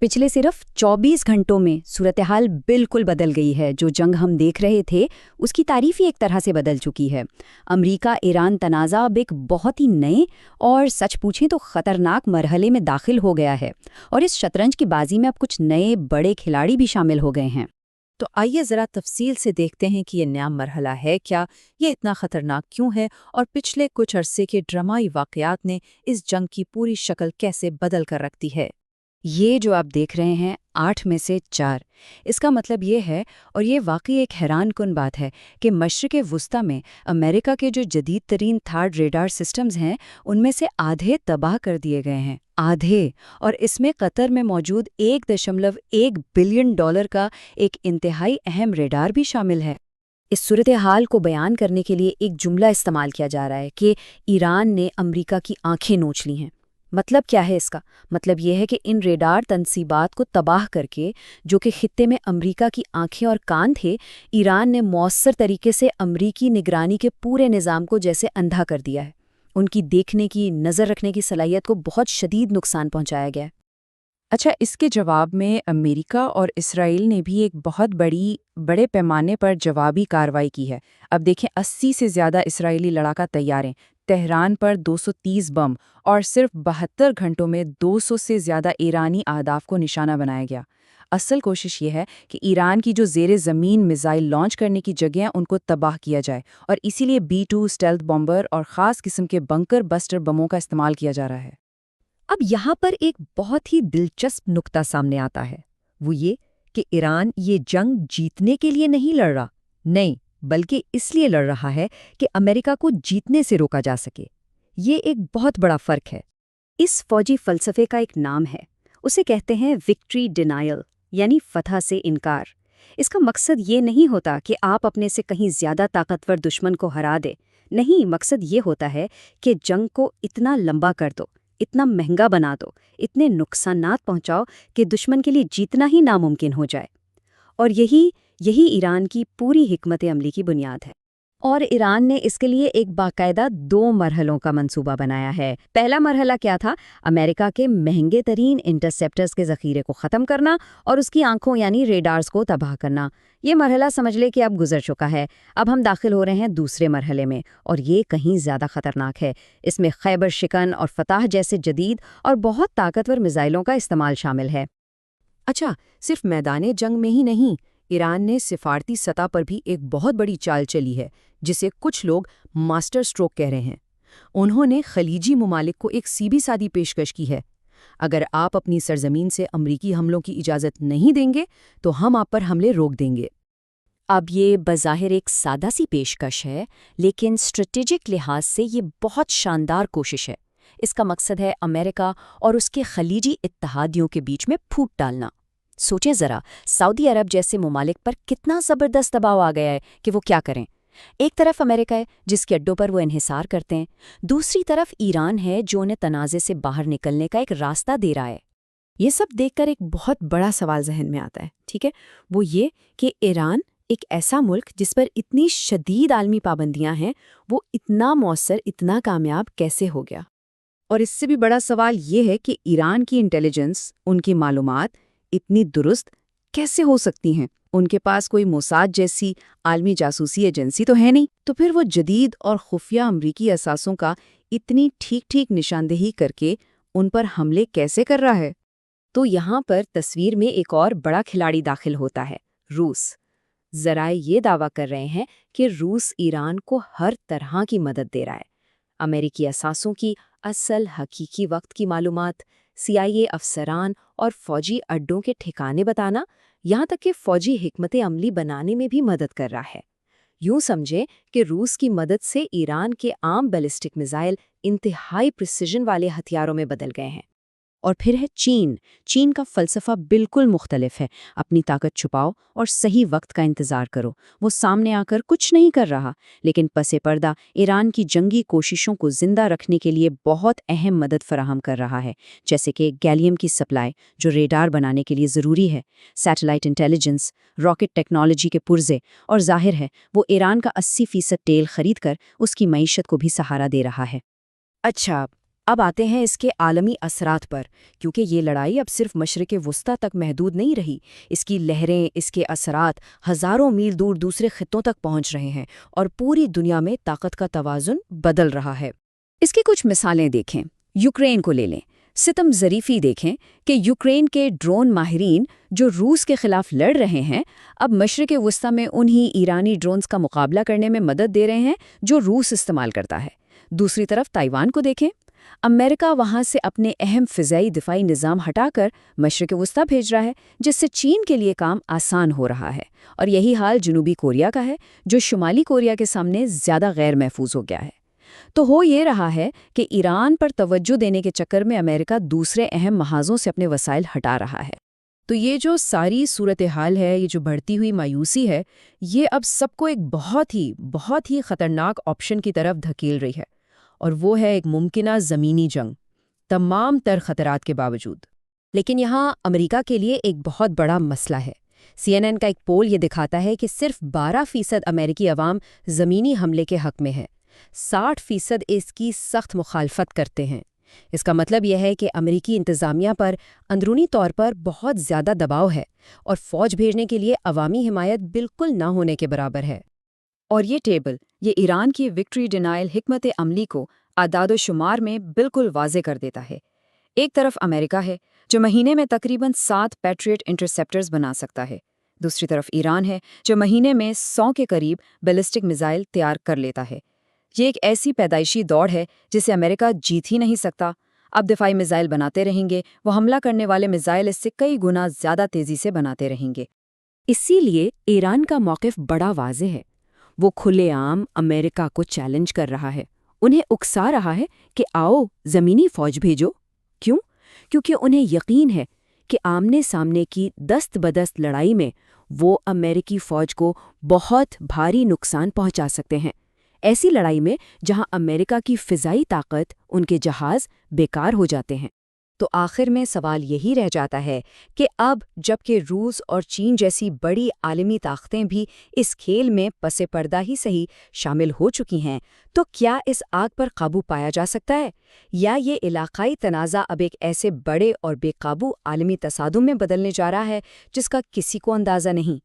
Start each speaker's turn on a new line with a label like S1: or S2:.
S1: पिछले सिर्फ 24 घंटों में सूरत-ए-हाल बिल्कुल बदल गई है। जो जंग हम देख रहे थे, उसकी तारीफ ही एक तरह से बदल चुकी है। अमेरिका-ईरान तनाज़ा अब एक बहुत ही नए और सच पूछें तो खतरनाक मरहले में दाखिल हो गया है, और इस शतरंज की बाजी में अब कुछ नए बड़े खिलाड़ी भी शामिल हो गए हैं।
S2: तो आइए ज़रा तफसील से देखते हैं कि ये नया मरहला है क्या, ये इतना ख़तरनाक क्यों है, और पिछले कुछ अरसे के ड्रामाई वाक़यात ने इस जंग की पूरी शक्ल कैसे बदल कर रख दी है।
S1: ये जो आप देख रहे हैं 8 में से 4, इसका मतलब ये है, और ये वाकई एक हैरानकुन बात है, कि मशरिक़ वुस्ता में अमेरिका के जो जदीद तरीन थर्ड रेडार सिस्टम्स हैं, उनमें से आधे तबाह कर दिए गए हैं। आधे। और इसमें कतर में मौजूद $1.1 बिलियन का एक इंतहाई अहम रेडार भी शामिल है। इस सूरत हाल को बयान करने के लिए एक जुमला इस्तेमाल किया जा रहा है कि ईरान ने अमेरिका की आंखें नोच ली हैं। मतलब क्या है इसका? मतलब ये है कि इन रेडार तनसीबात को तबाह करके, जो कि खित्ते में अमेरिका की आंखें और कान थे, ईरान ने मौसर तरीके से अमरीकी निगरानी के पूरे निज़ाम को जैसे अंधा कर दिया है। उनकी देखने की, नज़र रखने की सलाहियत को बहुत शदीद नुकसान पहुंचाया गया है।
S2: अच्छा, इसके जवाब में अमेरिका और इसराइल ने भी एक बहुत बड़े पैमाने पर जवाबी कार्रवाई की है। अब देखें, 80 से ज़्यादा इसराइली लड़ाका तैयारें, तेहरान पर 230 बम, और सिर्फ 72 घंटों में 200 से ज़्यादा ईरानी अहदाफ को निशाना बनाया गया। असल कोशिश ये है कि ईरान की जो ज़ेरे ज़मीन मिसाइल लॉन्च करने की जगह उनको तबाह किया जाए, और इसीलिए B-2 स्टेल्थ बॉम्बर और ख़ास किस्म के बंकर बस्टर बमों का इस्तेमाल किया जा रहा है।
S3: अब यहाँ पर एक बहुत ही दिलचस्प नुक्ता सामने आता है, वो ये कि ईरान ये जंग जीतने के लिए नहीं लड़ रहा, नहीं, बल्कि इसलिए लड़ रहा है कि अमेरिका को जीतने से रोका जा सके। ये एक बहुत बड़ा फर्क है।
S1: इस फौजी फलसफे का एक नाम है, उसे कहते हैं विक्ट्री डिनायल, यानी फतह से इनकार। इसका मकसद ये नहीं होता कि आप अपने से कहीं ज़्यादा ताकतवर दुश्मन को हरा दें। नहीं, मकसद ये होता है कि जंग को इतना लंबा कर दो, इतना महंगा बना दो, इतने नुकसानात पहुंचाओ कि दुश्मन के लिए जीतना ही नामुमकिन हो जाए। और यही ईरान की पूरी हिकमत अमली की बुनियाद है। और ईरान ने इसके लिए एक बाकायदा 2 मरहलों का मंसूबा बनाया है। पहला मरहला क्या था? अमेरिका के महंगे तरीन इंटरसेप्टर्स के ज़ख़ीरे को ख़त्म करना और उसकी आंखों यानी रेडार्स को तबाह करना। ये मरहला समझ ले कि अब गुजर चुका है। अब हम दाखिल हो रहे हैं दूसरे मरहले में, और ये कहीं ज़्यादा ख़तरनाक है। इसमें खैबर शिकन और फतह जैसे जदीद और बहुत ताकतवर मिसाइलों का इस्तेमाल शामिल है।
S2: अच्छा, सिर्फ मैदान जंग में ही नहीं, ईरान ने सिफारती सतह पर भी एक बहुत बड़ी चाल चली है, जिसे कुछ लोग मास्टर स्ट्रोक कह रहे हैं। उन्होंने खलीजी ममालिक को एक सीधी सादी पेशकश की है, अगर आप अपनी सरजमीन से अमरीकी हमलों की इजाज़त नहीं देंगे तो हम आप पर हमले रोक देंगे।
S1: अब ये बज़ाहिर एक सादा सी पेशकश है, लेकिन स्ट्रेटेजिक लिहाज से ये बहुत शानदार कोशिश है। इसका मकसद है अमेरिका और उसके खलीजी इत्तहादियों के बीच में फूट डालना। सोचें ज़रा, सऊदी अरब जैसे ममालिक पर कितना ज़बरदस्त दबाव आ गया है कि वो क्या करें। एक तरफ अमेरिका है जिसके अड्डों पर वो इन्हिसार करते हैं, दूसरी तरफ ईरान है जो उन्हें तनाज़े से बाहर निकलने का एक रास्ता दे रहा है।
S2: ये सब देखकर एक बहुत बड़ा सवाल जहन में आता है, ठीक है, वो ये कि ईरान, एक ऐसा मुल्क जिस पर इतनी शदीद आलमी पाबंदियां हैं, वो इतना मौसर, इतना कामयाब कैसे हो गया? और इससे भी बड़ा सवाल ये है कि ईरान की इंटेलिजेंस, उनकी मालूमात इतनी दुरुस्त कैसे हो सकती हैं? उनके पास कोई मोसाद जैसी आलमी जासूसी एजेंसी तो है नहीं, तो फिर वो जदीद और खुफिया अमरीकी असासों का इतनी ठीक निशानदेही करके उन पर हमले कैसे कर रहा है? तो यहाँ पर तस्वीर में एक और बड़ा खिलाड़ी दाखिल होता है, रूस। ज़राए ये दावा कर रहे हैं कि रूस ईरान को हर तरह की मदद दे रहा है। अमेरिकी असासों की असल हकीकी वक्त की मालूमात, CIA अफसरान और फौजी अड्डों के ठिकाने बताना, यहाँ तक कि फौजी हिकमत अमली बनाने में भी मदद कर रहा है। यूँ समझे कि रूस की मदद से ईरान के आम बैलिस्टिक मिसाइल इंतहाई प्रिसिजन वाले हथियारों में बदल गए हैं। और फिर है चीन का फ़लसफ़ा बिल्कुल मुख्तलिफ है। अपनी ताकत छुपाओ और सही वक्त का इंतज़ार करो। वो सामने आकर कुछ नहीं कर रहा, लेकिन पसे पर्दा ईरान की जंगी कोशिशों को जिंदा रखने के लिए बहुत अहम मदद फराहम कर रहा है, जैसे कि गैलियम की सप्लाई जो रेडार बनाने के लिए ज़रूरी है, सैटेलाइट इंटेलिजेंस, रॉकेट टेक्नोलॉजी के पुर्जे, और जाहिर है वो ईरान का 80% तेल खरीद कर उसकी मईशत को भी सहारा दे रहा है।
S1: अच्छा,
S2: اب آتے ہیں اس کے عالمی اثرات پر، کیونکہ یہ لڑائی اب صرف مشرق وسطیٰ تک محدود نہیں رہی، اس کی لہریں، اس کے اثرات ہزاروں میل دور دوسرے خطوں تک پہنچ رہے ہیں اور پوری دنیا میں طاقت کا توازن بدل رہا ہے۔
S1: اس کی کچھ مثالیں دیکھیں، یوکرین کو لے لیں۔ ستم ظریفی دیکھیں کہ یوکرین کے ڈرون ماہرین جو روس کے خلاف لڑ رہے ہیں، اب مشرق وسطیٰ میں انہی ایرانی ڈرونز کا مقابلہ کرنے میں مدد دے رہے ہیں جو روس استعمال کرتا ہے۔ دوسری طرف تائیوان کو دیکھیں، امریکہ وہاں سے اپنے اہم فضائی دفاعی نظام ہٹا کر مشرق وسطیٰ بھیج رہا ہے، جس سے چین کے لیے کام آسان ہو رہا ہے، اور یہی حال جنوبی کوریا کا ہے جو شمالی کوریا کے سامنے زیادہ غیر محفوظ ہو گیا ہے۔ تو ہو یہ رہا ہے کہ ایران پر توجہ دینے کے چکر میں امریکہ دوسرے اہم محاذوں سے اپنے وسائل ہٹا رہا ہے۔
S2: تو یہ جو ساری صورتحال ہے، یہ جو بڑھتی ہوئی مایوسی ہے، یہ اب سب کو ایک بہت ہی خطرناک آپشن کی طرف دھکیل رہی ہے، اور وہ ہے ایک ممکنہ زمینی جنگ، تمام تر خطرات کے باوجود۔
S3: لیکن یہاں امریکہ کے لیے ایک بہت بڑا مسئلہ ہے۔ CNN کا ایک پول یہ دکھاتا ہے کہ صرف 12% امریکی عوام زمینی حملے کے حق میں ہے، 60% اس کی سخت مخالفت کرتے ہیں۔ اس کا مطلب یہ ہے کہ امریکی انتظامیہ پر اندرونی طور پر بہت زیادہ دباؤ ہے، اور فوج بھیجنے کے لیے عوامی حمایت بالکل نہ ہونے کے برابر ہے۔
S1: اور یہ ٹیبل، یہ ایران کی وکٹری ڈینائل حکمت عملی کو اعداد و شمار میں بالکل واضح کر دیتا ہے۔ ایک طرف امریکہ ہے جو مہینے میں تقریباً 7 پیٹریٹ انٹرسیپٹرز بنا سکتا ہے، دوسری طرف ایران ہے جو مہینے میں 100 کے قریب بیلسٹک میزائل تیار کر لیتا ہے۔ یہ ایک ایسی پیدائشی دوڑ ہے جسے امریکہ جیت ہی نہیں سکتا۔ اب دفاعی میزائل بناتے رہیں گے، وہ حملہ کرنے والے میزائل اس سے کئی گنا زیادہ تیزی سے بناتے رہیں گے۔ اسی لیے ایران کا موقف بڑا واضح ہے۔ وہ کھلے عام امریکہ کو چیلنج کر رہا ہے، انہیں اکسا رہا ہے کہ آؤ زمینی فوج بھیجو۔ کیوں؟ کیونکہ انہیں یقین ہے کہ آمنے سامنے کی دست بدست لڑائی میں وہ امریکی فوج کو بہت بھاری نقصان پہنچا سکتے ہیں، ایسی لڑائی میں جہاں امریکہ کی فضائی طاقت، ان کے جہاز بیکار ہو جاتے ہیں۔ تو آخر میں سوال یہی رہ جاتا ہے کہ اب جب کہ روس اور چین جیسی بڑی عالمی طاقتیں بھی اس کھیل میں پس پردہ ہی صحیح شامل ہو چکی ہیں، تو کیا اس آگ پر قابو پایا جا سکتا ہے، یا یہ علاقائی تنازع اب ایک ایسے بڑے اور بے قابو عالمی تصادم میں بدلنے جا رہا ہے جس کا کسی کو اندازہ نہیں؟